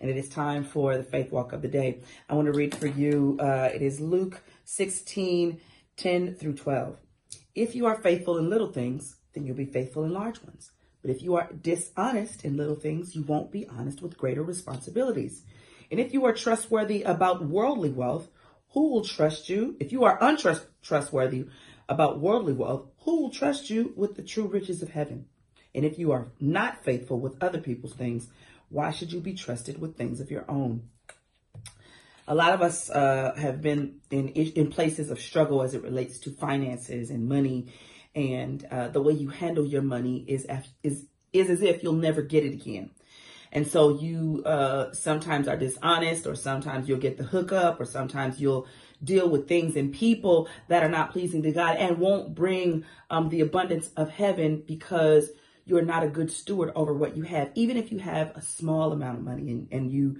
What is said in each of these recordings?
and it is time for the faith walk of the day. I want to read for you. It is Luke 16:10 through 12. If you are faithful in little things, then you'll be faithful in large ones. But if you are dishonest in little things, you won't be honest with greater responsibilities. And if you are trustworthy about worldly wealth, who will trust you? If you are untrustworthy about worldly wealth, who will trust you with the true riches of heaven? And if you are not faithful with other people's things, why should you be trusted with things of your own? A lot of us have been in places of struggle as it relates to finances and money. And the way you handle your money is as if you'll never get it again. And so you sometimes are dishonest, or sometimes you'll get the hookup, or sometimes you'll deal with things and people that are not pleasing to God and won't bring the abundance of heaven because you're not a good steward over what you have. Even if you have a small amount of money and you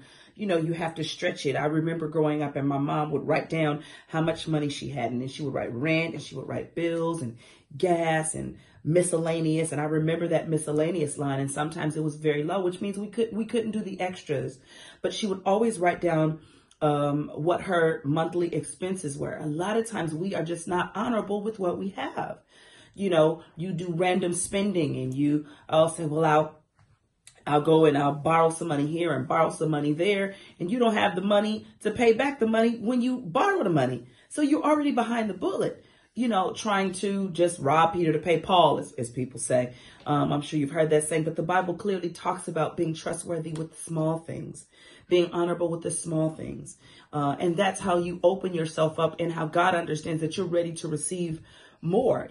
have to stretch it. I remember growing up and my mom would write down how much money she had, and then she would write rent, and she would write bills and gas and miscellaneous. And I remember that miscellaneous line, and sometimes it was very low, which means we couldn't do the extras. But she would always write down what her monthly expenses were. A lot of times we are just not honorable with what we have. You do random spending, and I'll say, well, I'll go and I'll borrow some money here and borrow some money there. And you don't have the money to pay back the money when you borrow the money. So you're already behind the bullet, trying to just rob Peter to pay Paul, as people say. I'm sure you've heard that saying, but the Bible clearly talks about being trustworthy with the small things, being honorable with the small things. And that's how you open yourself up, and how God understands that you're ready to receive more.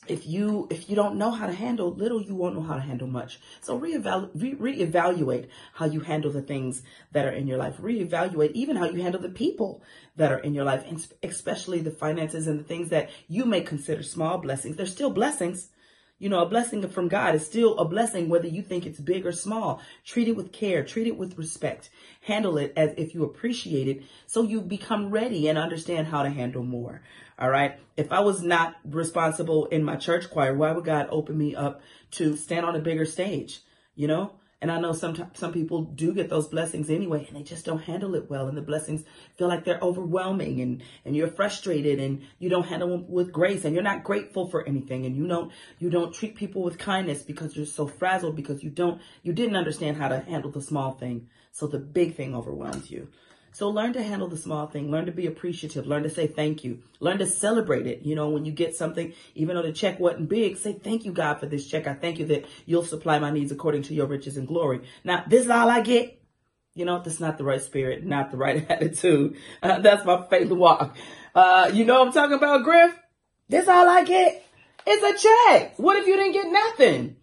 If you don't know how to handle little, you won't know how to handle much. So reevaluate how you handle the things that are in your life. Reevaluate even how you handle the people that are in your life, and especially the finances and the things that you may consider small blessings. They're still blessings. A blessing from God is still a blessing, whether you think it's big or small. Treat it with care. Treat it with respect. Handle it as if you appreciate it, so you become ready and understand how to handle more. All right. If I was not responsible in my church choir, why would God open me up to stand on a bigger stage? And I know some people do get those blessings anyway, and they just don't handle it well. And the blessings feel like they're overwhelming, and you're frustrated, and you don't handle them with grace, and you're not grateful for anything. And you don't treat people with kindness because you're so frazzled, because you didn't understand how to handle the small thing. So the big thing overwhelms you. So learn to handle the small thing. Learn to be appreciative. Learn to say thank you. Learn to celebrate it. When you get something, even though the check wasn't big, say, thank you, God, for this check. I thank you that you'll supply my needs according to your riches and glory. Now, this is all I get. That's not the right spirit, not the right attitude. That's my faith walk. You know what I'm talking about, Griff? This all I get. It's a check. What if you didn't get nothing?